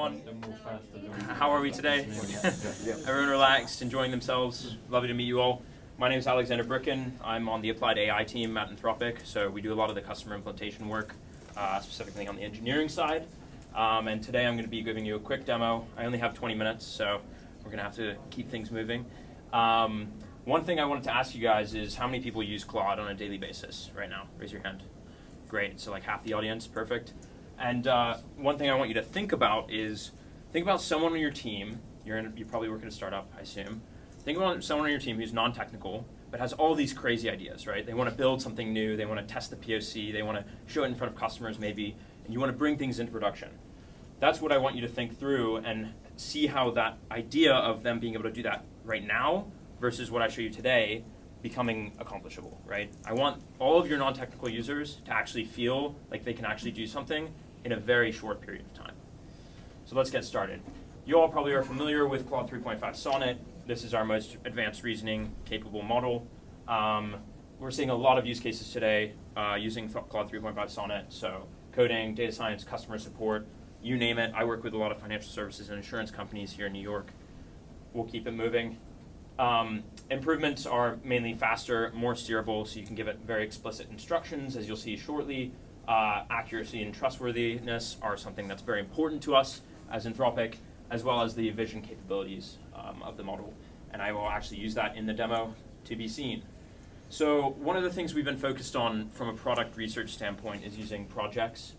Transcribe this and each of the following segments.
How are we today? Everyone relaxed, enjoying themselves. Lovely to meet you all. My name is Alexander Bricken. I'm on the Applied AI team at Anthropic, so we do a lot of the customer implementation work, specifically on the engineering side. And today I'm going to be giving you a quick demo. I only have 20 minutes, so we're going to have to keep things moving. One thing I wanted to ask you guys is how many people use Claude on a daily basis right now? Raise your hand. Great, so like half the audience, perfect. And one thing I want you to think about is, think about someone on your team. You probably work at a startup, I assume. Think about someone on your team who's non-technical, but has all these crazy ideas, right? They want to build something new, they want to test the POC, they want to show it in front of customers maybe, and you want to bring things into production. That's what I want you to think through and see how that idea of them being able to do that right now versus what I show you today becoming accomplishable, right? I want all of your non-technical users to actually feel like they can actually do something in a very short period of time. So let's get started. You all probably are familiar with Claude 3.5 Sonnet. This is our most advanced reasoning capable model. We're seeing a lot of use cases today using Claude 3.5 Sonnet. So coding, data science, customer support, you name it. I work with a lot of financial services and insurance companies here in New York. We'll keep it moving. Improvements are mainly faster, more steerable, so you can give it very explicit instructions, as you'll see shortly. Accuracy and trustworthiness are something that's very important to us as Anthropic, as well as the vision capabilities of the model. And I will actually use that in the demo to be seen. So one of the things we've been focused on from a product research standpoint is using projects.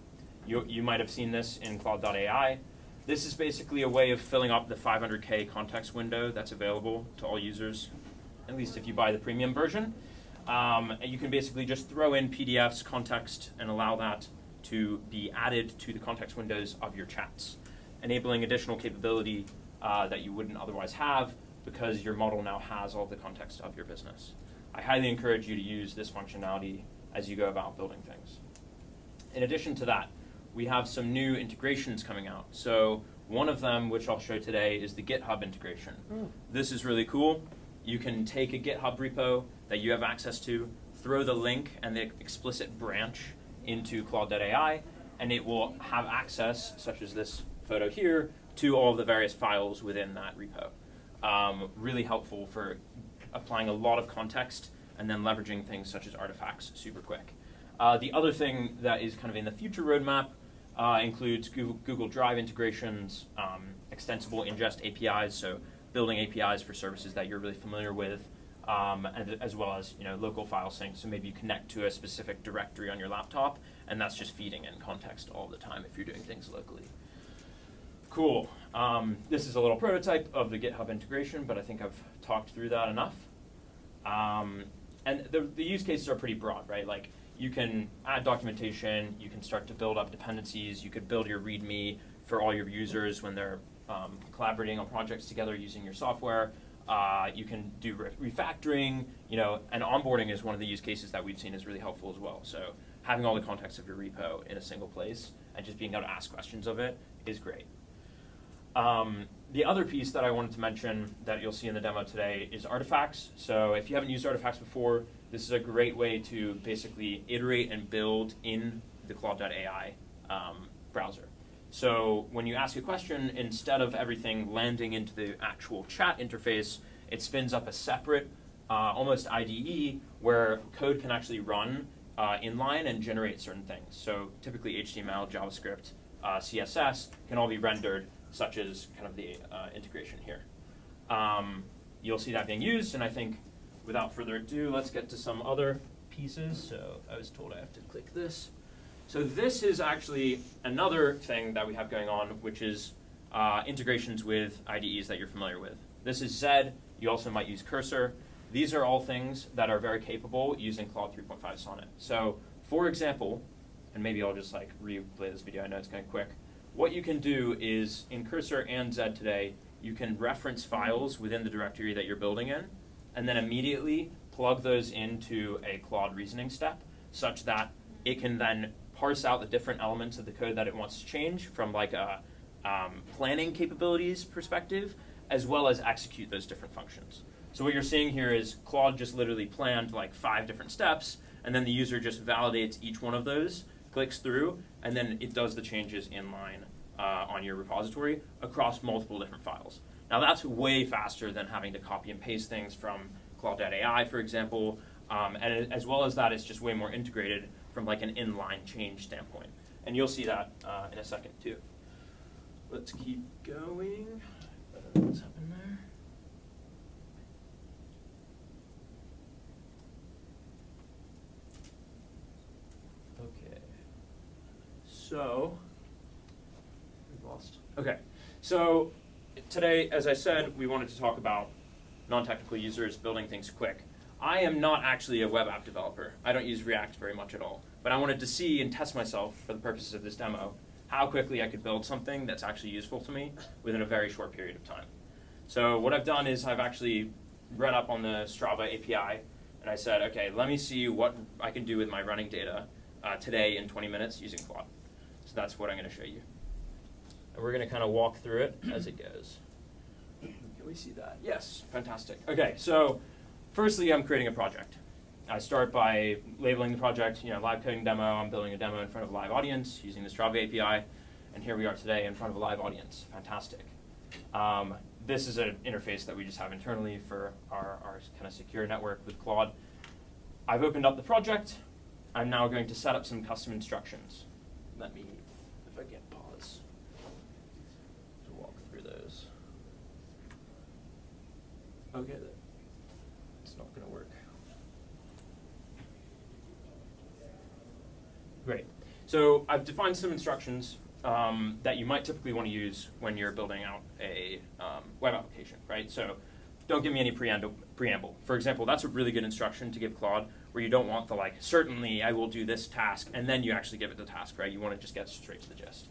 You might have seen this in Claude.ai. This is basically a way of filling up the 500K context window that's available to all users, at least if you buy the premium version. And you can basically just throw in PDFs, context, and allow that to be added to the context windows of your chats, enabling additional capability that you wouldn't otherwise have because your model now has all the context of your business. I highly encourage you to use this functionality as you go about building things. In addition to that, we have some new integrations coming out. So one of them, which I'll show today, is the GitHub integration. This is really cool. You can take a GitHub repo that you have access to, throw the link and the explicit branch into Claude.ai, and it will have access, such as this photo here, to all of the various files within that repo. Really helpful for applying a lot of context and then leveraging things such as artifacts super quick. The other thing that is kind of in the future roadmap includes Google Drive integrations, extensible ingest APIs, so building APIs for services that you're really familiar with, and as well as local file sync. So maybe you connect to a specific directory on your laptop, and that's just feeding in context all the time if you're doing things locally. Cool. This is a little prototype of the GitHub integration, but I think I've talked through that enough. And the use cases are pretty broad, right? Like you can add documentation, you can start to build up dependencies, you could build your README for all your users when they're collaborating on projects together using your software. You can do refactoring, and onboarding is one of the use cases that we've seen is really helpful as well. So having all the context of your repo in a single place and just being able to ask questions of it is great. The other piece that I wanted to mention that you'll see in the demo today is artifacts. So if you haven't used artifacts before, this is a great way to basically iterate and build in the Claude.ai browser. So when you ask a question, instead of everything landing into the actual chat interface, it spins up a separate, almost IDE, where code can actually run inline and generate certain things. So typically HTML, JavaScript, CSS can all be rendered, such as kind of the integration here. You'll see that being used, and I think without further ado, let's get to some other pieces. So I was told I have to click this. So this is actually another thing that we have going on, which is integrations with IDEs that you're familiar with. This is Zed. You also might use Cursor. These are all things that are very capable using Claude 3.5 Sonnet. So for example, and maybe I'll just like replay this video, I know it's going quick. What you can do is in Cursor and Zed today, you can reference files within the directory that you're building in, and then immediately plug those into a Claude reasoning step such that it can then parse out the different elements of the code that it wants to change from like a planning capabilities perspective, as well as execute those different functions. So what you're seeing here is Claude just literally planned like 5 different steps, and then the user just validates each one of those, clicks through, and then it does the changes in line on your repository across multiple different files. Now that's way faster than having to copy and paste things from Claude.ai, for example, and as well as that, it's just way more integrated from like an inline change standpoint. And you'll see that in a second too. Let's keep going. What's happened there? Okay. So, we've lost. Okay. So, today, as I said, we wanted to talk about non-technical users building things quick. I am not actually a web app developer. I don't use React very much at all. But I wanted to see and test myself for the purposes of this demo how quickly I could build something that's actually useful to me within a very short period of time. So what I've done is I've actually read up on the Strava API, and I said, okay, let me see what I can do with my running data today in 20 minutes using Claude. So that's what I'm going to show you. And we're going to kind of walk through it as it goes. Can we see that? Yes, fantastic. Okay, so firstly, I'm creating a project. I start by labeling the project, live coding demo. I'm building a demo in front of a live audience using the Strava API. And here we are today in front of a live audience. Fantastic. This is an interface that we just have internally for our kind of secure network with Claude. I've opened up the project. I'm now going to set up some custom instructions. Let me, if I get pause, to walk through those. Okay, it's not going to work. Great. So I've defined some instructions that you might typically want to use when you're building out a web application, right? So don't give me any preamble. For example, that's a really good instruction to give Claude where you don't want the certainly I will do this task, and then you actually give it the task, right? You want to just get straight to the gist.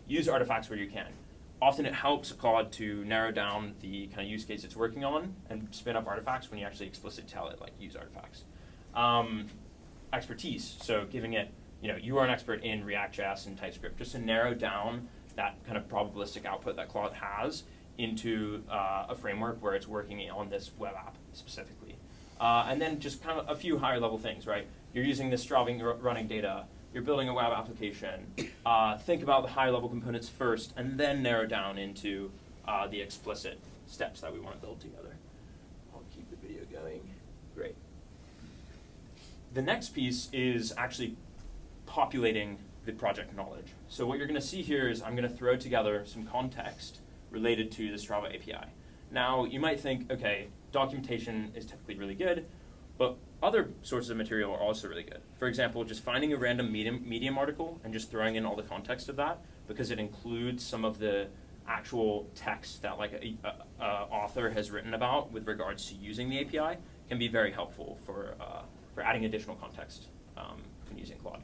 Use artifacts where you can. Often it helps Claude to narrow down the kind of use case it's working on and spin up artifacts when you actually explicitly tell it, use artifacts. Expertise, so giving it, you are an expert in React.js and TypeScript, just to narrow down that kind of probabilistic output that Claude has into a framework where it's working on this web app specifically. And then just kind of a few higher level things, right? You're using this Strava running data, you're building a web application, think about the higher level components first, and then narrow down into the explicit steps that we want to build together. I'll keep the video going. Great. The next piece is actually populating the project knowledge. So what you're going to see here is I'm going to throw together some context related to the Strava API. Now, you might think, okay, documentation is typically really good, but other sources of material are also really good. For example, just finding a random Medium article and just throwing in all the context of that, because it includes some of the actual text that a author has written about with regards to using the API, can be very helpful for adding additional context when using Claude.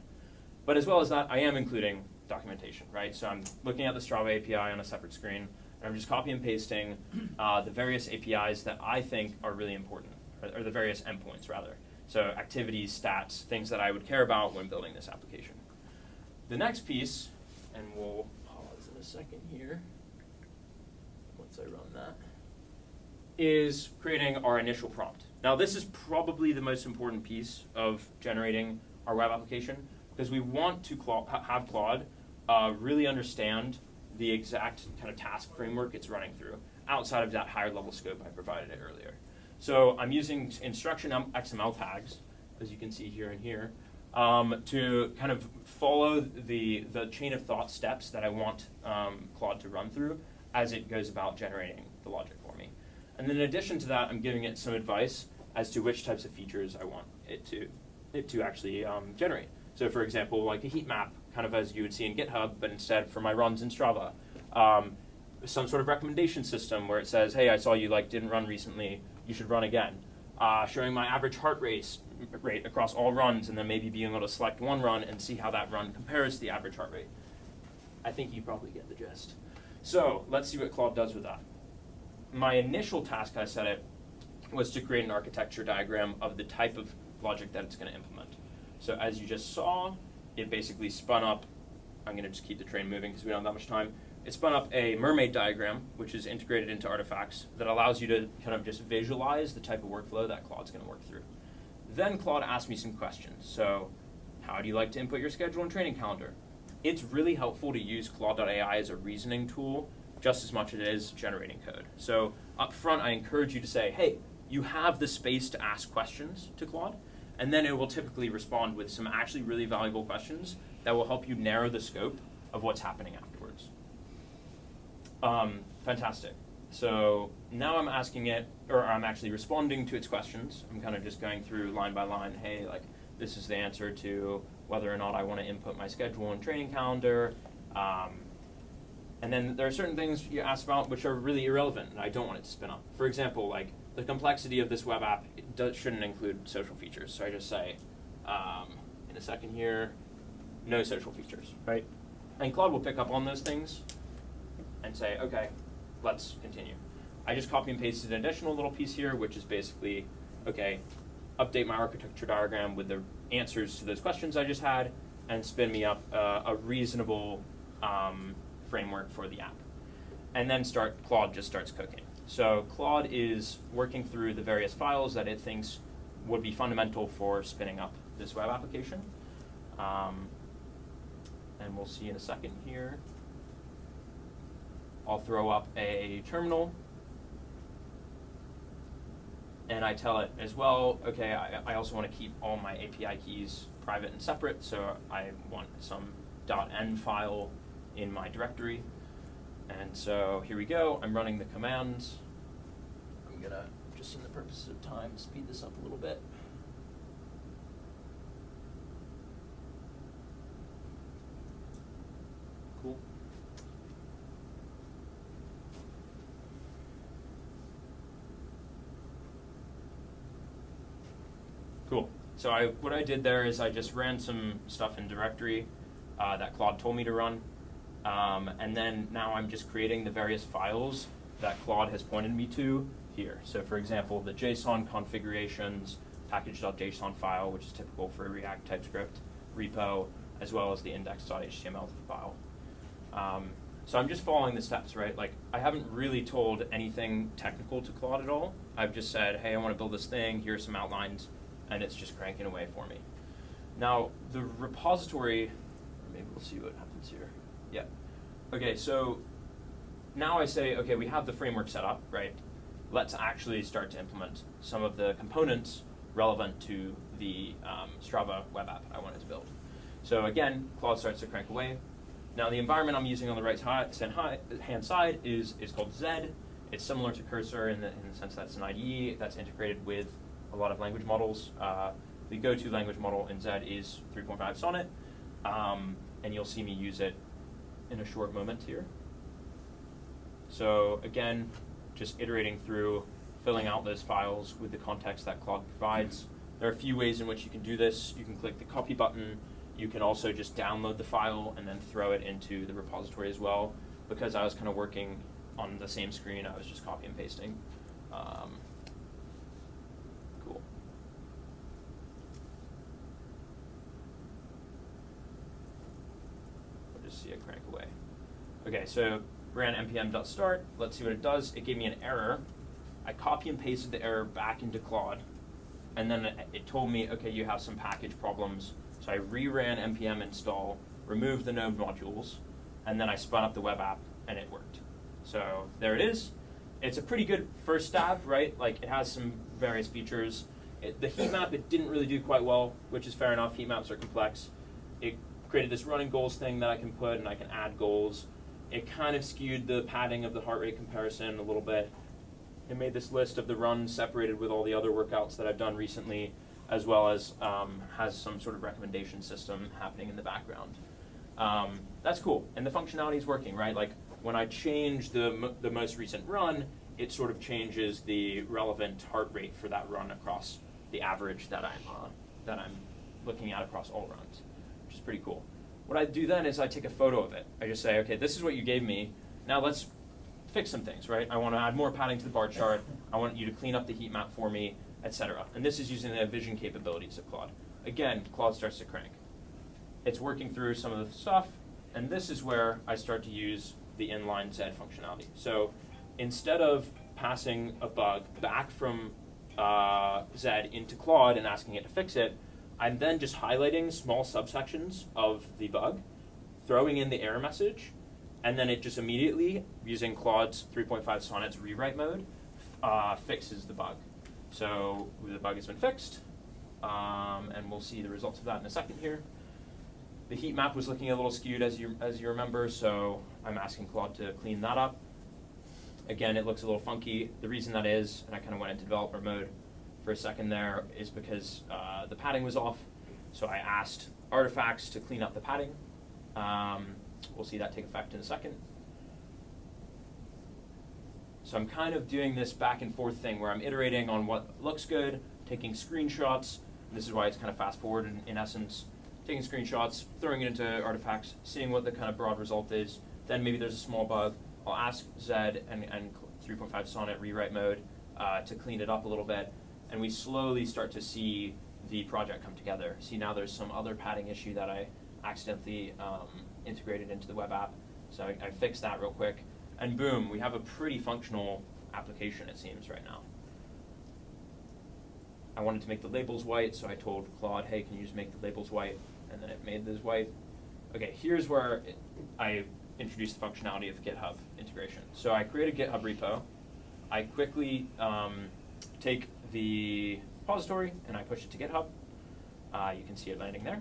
But as well as that, I am including documentation, right? So I'm looking at the Strava API on a separate screen, and I'm just copy and pasting the various APIs that I think are really important, or the various endpoints, rather. So activities, stats, things that I would care about when building this application. The next piece, and we'll pause in a second here, once I run that, is creating our initial prompt. Now, this is probably the most important piece of generating our web application, because we want to have Claude really understand the exact kind of task framework it's running through, outside of that higher level scope I provided it earlier. So I'm using instruction XML tags, as you can see here and here, to kind of follow the chain of thought steps that I want Claude to run through as it goes about generating the logic for me. And then in addition to that, I'm giving it some advice as to which types of features I want it to actually generate. So for example, like a heat map, kind of as you would see in GitHub, but instead for my runs in Strava. Some sort of recommendation system where it says, hey, I saw you didn't run recently, you should run again. Showing my average heart rate across all runs, and then maybe being able to select one run and see how that run compares to the average heart rate. I think you probably get the gist. So let's see what Claude does with that. My initial task I set it was to create an architecture diagram of the type of logic that it's going to implement. So as you just saw, it basically spun up, I'm going to just keep the train moving because we don't have that much time. It spun up a mermaid diagram, which is integrated into artifacts, that allows you to kind of just visualize the type of workflow that Claude's going to work through. Then Claude asked me some questions. So how do you like to input your schedule and training calendar? it's really helpful to use Claude.ai as a reasoning tool just as much as it is generating code. So up front, I encourage you to say, hey, you have the space to ask questions to Claude, and then it will typically respond with some actually really valuable questions that will help you narrow the scope of what's happening afterwards. Fantastic. So now I'm asking it, or I'm actually responding to its questions. I'm kind of just going through line by line, hey, like, this is the answer to whether or not I want to input my schedule and training calendar. And then there are certain things you ask about which are really irrelevant and I don't want it to spin up. For example, like the complexity of this web app shouldn't include social features. So I just say, in a second here, no social features, right? And Claude will pick up on those things and say, okay, let's continue. I just copy and pasted an additional little piece here, which is basically, okay, update my architecture diagram with the answers to those questions I just had and spin me up a reasonable framework for the app. And then Claude just starts cooking. So Claude is working through the various files that it thinks would be fundamental for spinning up this web application. And we'll see in a second here. I'll throw up a terminal. And I tell it as well, okay, I also want to keep all my API keys private and separate, so I want some .n file in my directory. And so here we go, I'm running the commands. I'm gonna, just in the purposes of time, speed this up a little bit. Cool. Cool. So what I did there is I just ran some stuff in directory that Claude told me to run. And then now I'm just creating the various files that Claude has pointed me to here. So for example, the JSON configurations, package.json file, which is typical for a React TypeScript repo, as well as the index.html file. So I'm just following the steps, right? Like, I haven't really told anything technical to Claude at all. I've just said, hey, I want to build this thing, here's some outlines, and it's just cranking away for me. Now, the repository, maybe we'll see what happens here. Yeah. Okay, so now I say, okay, we have the framework set up, right? Let's actually start to implement some of the components relevant to the Strava web app I wanted to build. So again, Claude starts to crank away. Now the environment I'm using on the right-hand side is called Zed. It's similar to Cursor in the sense that it's an IDE that's integrated with a lot of language models. The go-to language model in Zed is 3.5 Sonnet, and you'll see me use it in a short moment here. So again, just iterating through, filling out those files with the context that Claude provides. There are a few ways in which you can do this. You can click the copy button. You can also just download the file and then throw it into the repository as well. Because I was kind of working on the same screen, I was just copy and pasting. Cool. I'll just see it crank away. Okay, so ran npm.start. Let's see what it does. It gave me an error. I copy and pasted the error back into Claude. And then it told me, okay, you have some package problems. So I reran npm install, removed the node modules, and then I spun up the web app, and it worked. So there it is. It's a pretty good first stab, right? Like, it has some various features. The heat map, it didn't really do quite well, which is fair enough. Heat maps are complex. It created this running goals thing that I can put, and I can add goals. It kind of skewed the padding of the heart rate comparison a little bit. It made this list of the runs separated with all the other workouts that I've done recently, as well as has some sort of recommendation system happening in the background. That's cool, and the functionality is working, right? Like, when I change the most recent run, it sort of changes the relevant heart rate for that run across the average that I'm looking at across all runs, which is pretty cool. What I do then is I take a photo of it. I just say, okay, this is what you gave me. Now let's fix some things, right? I want to add more padding to the bar chart. I want you to clean up the heat map for me, etc. And this is using the vision capabilities of Claude. Again, Claude starts to crank. It's working through some of the stuff, and this is where I start to use the inline Zed functionality. So instead of passing a bug back from Zed into Claude and asking it to fix it, I'm then just highlighting small subsections of the bug, throwing in the error message, and then it just immediately, using Claude's 3.5 Sonnet's rewrite mode, fixes the bug. So the bug has been fixed, and we'll see the results of that in a second here. The heat map was looking a little skewed, as you remember, so I'm asking Claude to clean that up. Again, it looks a little funky. The reason that is, and I kind of went into developer mode for a second there, is because the padding was off. So I asked artifacts to clean up the padding. We'll see that take effect in a second. So I'm kind of doing this back and forth thing where I'm iterating on what looks good, taking screenshots. This is why it's kind of fast forward in essence. Taking screenshots, throwing it into artifacts, seeing what the kind of broad result is. Then maybe there's a small bug. I'll ask Zed and 3.5 Sonnet rewrite mode to clean it up a little bit. And we slowly start to see the project come together. See, now there's some other padding issue that I accidentally integrated into the web app. So I fixed that real quick. And boom, we have a pretty functional application, it seems, right now. I wanted to make the labels white, so I told Claude, hey, can you just make the labels white? And then it made those white. Okay, here's where I introduced the functionality of GitHub integration. So I create a GitHub repo. I quickly take the repository and I push it to GitHub. You can see it landing there.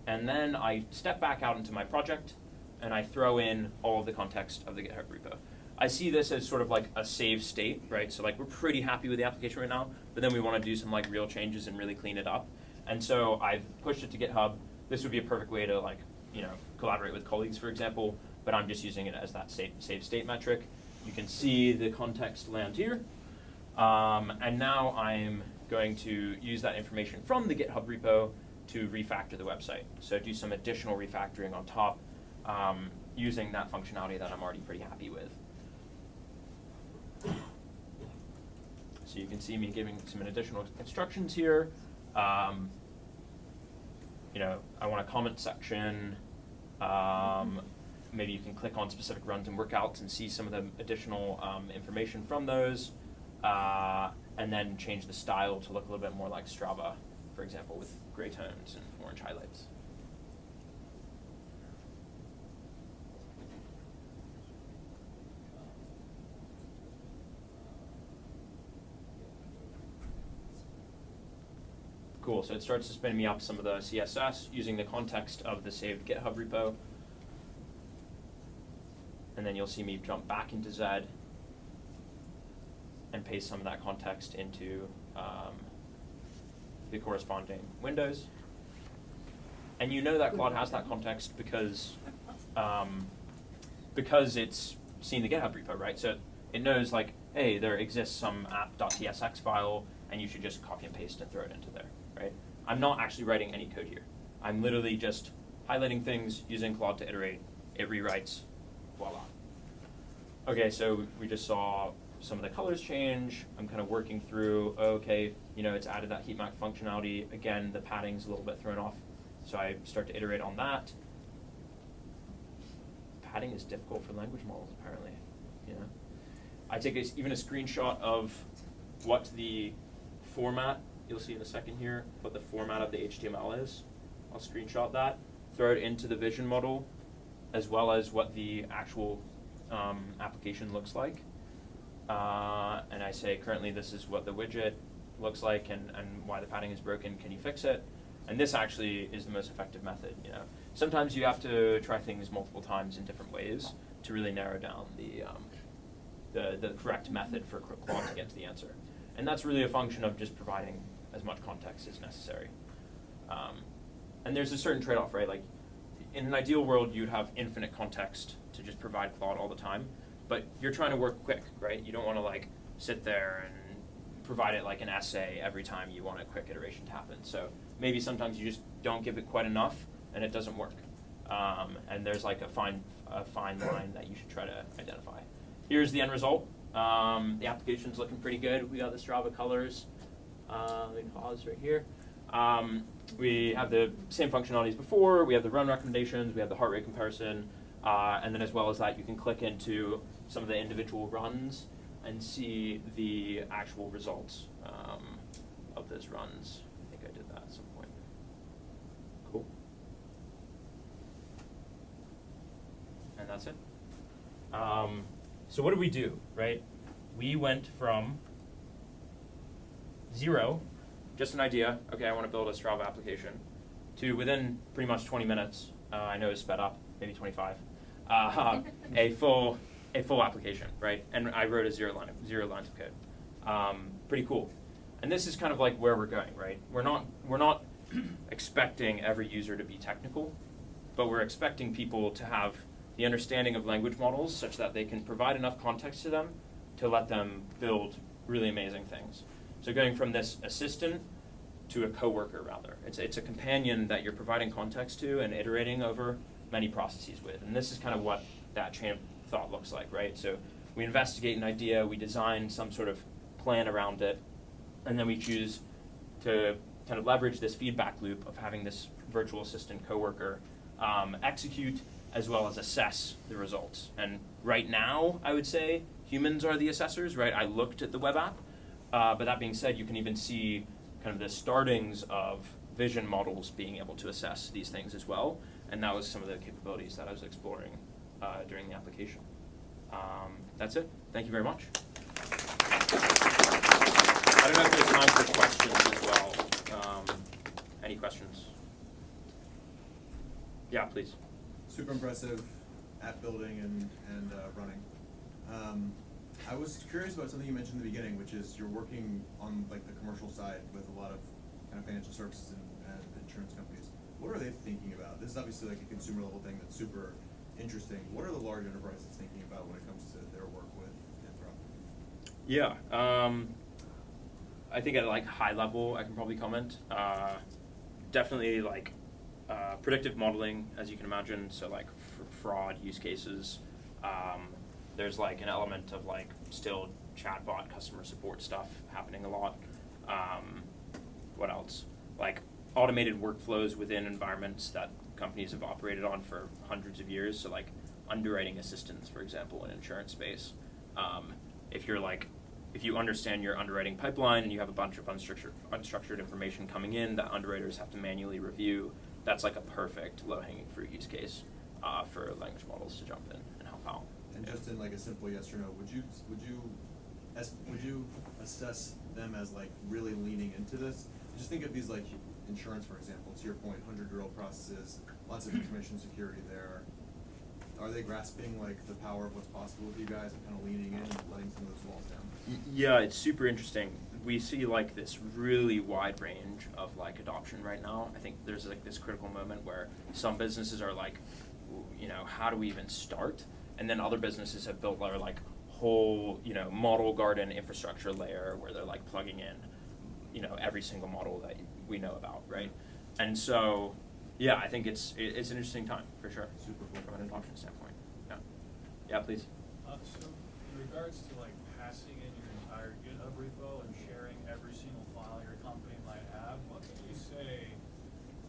And then I step back out into my project and I throw in all of the context of the GitHub repo. I see this as sort of like a save state, right? So like we're pretty happy with the application right now, but then we want to do some like real changes and really clean it up. And so I've pushed it to GitHub. This would be a perfect way to like, collaborate with colleagues, for example, but I'm just using it as that save state metric. You can see the context land here. And now I'm going to use that information from the GitHub repo to refactor the website. So do some additional refactoring on top using that functionality that I'm already pretty happy with. So you can see me giving some additional instructions here. I want a comment section. Maybe you can click on specific runs and workouts and see some of the additional information from those. And then change the style to look a little bit more like Strava, for example, with gray tones and orange highlights. Cool, so it starts to spin me up some of the CSS using the context of the saved GitHub repo. And then you'll see me jump back into Zed and paste some of that context into the corresponding windows. And you know that Claude has that context because it's seen the GitHub repo, right? So it knows like, hey, there exists some app.tsx file, and you should just copy and paste and throw it into there, right? I'm not actually writing any code here. I'm literally just highlighting things, using Claude to iterate. It rewrites, voila. Okay, so we just saw some of the colors change. I'm kind of working through, okay, it's added that heat map functionality. Again, the padding's a little bit thrown off. So I start to iterate on that. Padding is difficult for language models, apparently. I take even a screenshot of what the format, you'll see in a second here, what the format of the HTML is. I'll screenshot that, throw it into the vision model, as well as what the actual application looks like. And I say, currently this is what the widget looks like and why the padding is broken, can you fix it? And this actually is the most effective method. Sometimes you have to try things multiple times in different ways to really narrow down the correct method for Claude to get to the answer. And that's really a function of just providing as much context as necessary. And there's a certain trade-off, right? Like, in an ideal world, you'd have infinite context to just provide Claude all the time, but you're trying to work quick, right? You don't want to like sit there and provide it like an essay every time you want a quick iteration to happen. So maybe sometimes you just don't give it quite enough and it doesn't work. And there's like a fine line that you should try to identify. Here's the end result. The application's looking pretty good. We got the Strava colors. Let me pause right here. We have the same functionalities before. We have the run recommendations. We have the heart rate comparison. And then as well as that, you can click into some of the individual runs and see the actual results of those runs. I think I did that at some point. Cool. and that's it. So what did we do, right? We went from 0, just an idea, okay, I want to build a Strava application, to within pretty much 20 minutes, I know it's sped up, maybe 25, a full application, right? And I wrote zero lines of code. Pretty cool. And this is kind of like where we're going, right? We're not expecting every user to be technical, but we're expecting people to have the understanding of language models such that they can provide enough context to them to let them build really amazing things. So going from this assistant to a coworker, rather. It's a companion that you're providing context to and iterating over many processes with. And this is kind of what that chain of thought looks like, right? So we investigate an idea, we design some sort of plan around it, and then we choose to kind of leverage this feedback loop of having this virtual assistant coworker execute as well as assess the results. And right now, I would say humans are the assessors, right? I looked at the web app, but that being said, you can even see kind of the startings of vision models being able to assess these things as well. And that was some of the capabilities that I was exploring during the application. That's it. Thank you very much. I don't know if there's time for questions as well. Any questions? Yeah, please. Super impressive app building and running. I was curious about something you mentioned in the beginning, which is you're working on like the commercial side with a lot of kind of financial services and insurance companies. What are they thinking about? This is obviously like a consumer level thing that's super interesting. What are the large enterprises thinking about when it comes to their work with Anthropic? Yeah, I think at like high level, I can probably comment. Definitely like predictive modeling, as you can imagine. So like fraud use cases. There's like an element of like still chatbot customer support stuff happening a lot. What else? Like automated workflows within environments that companies have operated on for hundreds of years. So like underwriting assistance, for example, in insurance space. If you understand your underwriting pipeline and you have a bunch of unstructured information coming in that underwriters have to manually review, that's like a perfect low-hanging fruit use case for language models to jump in and help out. And just in like a simple yes or no, would you assess them as like really leaning into this? Just think of these like insurance, for example. To your point, 100-year-old processes, lots of information security there. Are they grasping like the power of what's possible with you guys and kind of leaning in and letting some of those walls down? Yeah, it's super interesting. We see like this really wide range of like adoption right now. I think there's like this critical moment where some businesses are like, how do we even start? And then other businesses have built their like whole, model garden infrastructure layer where they're like plugging in, every single model that we know about, right? And so, yeah, I think it's an interesting time for sure. Super cool from an adoption standpoint. Yeah, please. So in regards to like passing in your entire GitHub repo and sharing every single file your company might have, what can you say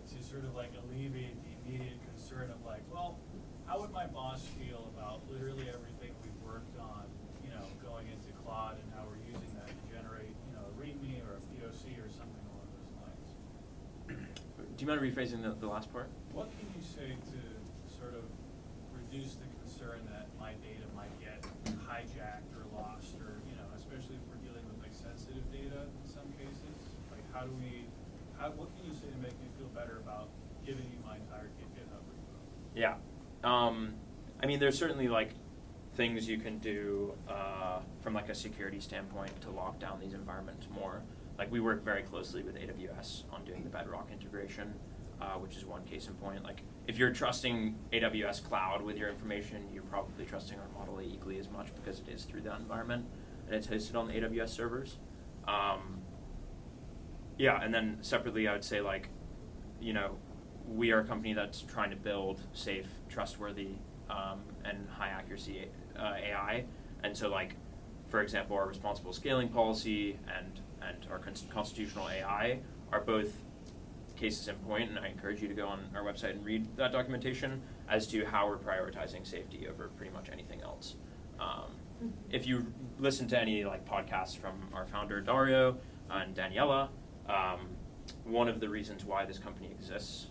to sort of like alleviate the immediate concern of like, well, how would my boss feel about literally everything we've worked on, going into Claude and how we're using that to generate, a README or a POC or something along those lines? Do you mind rephrasing the last part? What can you say to sort of reduce the concern that my data might get hijacked or lost, or especially if we're dealing with like sensitive data in some cases? Like, what can you say to make me feel better about giving you my entire GitHub repo? Yeah. There's certainly like things you can do from like a security standpoint to lock down these environments more. Like we work very closely with AWS on doing the Bedrock integration, which is one case in point. Like if you're trusting AWS cloud with your information, you're probably trusting our model equally as much because it is through that environment and it's hosted on the AWS servers. And then separately, I would say like, we are a company that's trying to build safe, trustworthy, and high accuracy AI. And so like, for example, our responsible scaling policy and our constitutional AI are both cases in point, and I encourage you to go on our website and read that documentation as to how we're prioritizing safety over pretty much anything else. If you listen to any like podcasts from our founder Dario and Daniela, one of the reasons why this company exists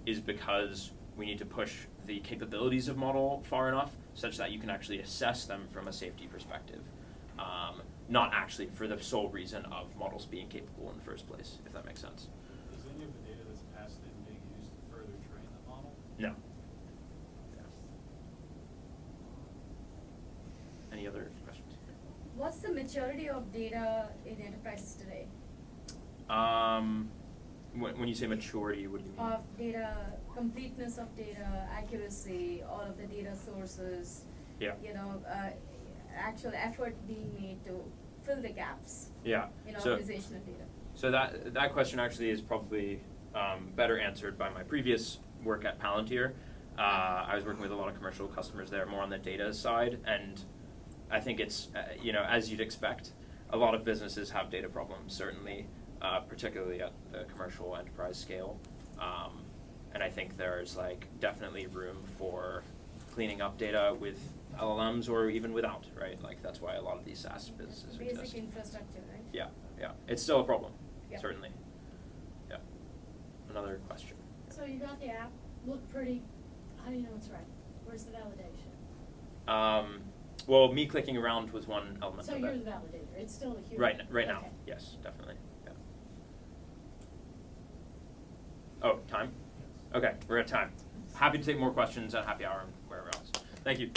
is because we need to push the capabilities of model far enough such that you can actually assess them from a safety perspective, not actually for the sole reason of models being capable in the first place, if that makes sense. Is any of the data that's passed in being used to further train the model? No. Yeah. Any other questions? What's the maturity of data in enterprises today? When you say maturity, what do you mean? Of data, completeness of data, accuracy, all of the data sources. Yeah. Actual effort being made to fill the gaps. Yeah. In So- organizational data. So that question actually is probably better answered by my previous work at Palantir. I was working with a lot of commercial customers there, more on the data side, and I think it's as you'd expect, a lot of businesses have data problems, certainly, particularly at the commercial enterprise scale, and I think there's definitely room for cleaning up data with LLMs or even without, right? That's why a lot of these SaaS businesses Basic exist. infrastructure, right? Yeah, it's still a problem, Yeah. certainly. Yeah. Another question. So you got the app, looked pretty, how do you know it's right? Where's the validation? Well, me clicking around was one element So of you're it. the validator, it's still a human? Right now, Okay. yes, definitely. Yeah. Oh, time? Okay, we're at time. Happy to take more questions at happy hour and wherever else. Thank you.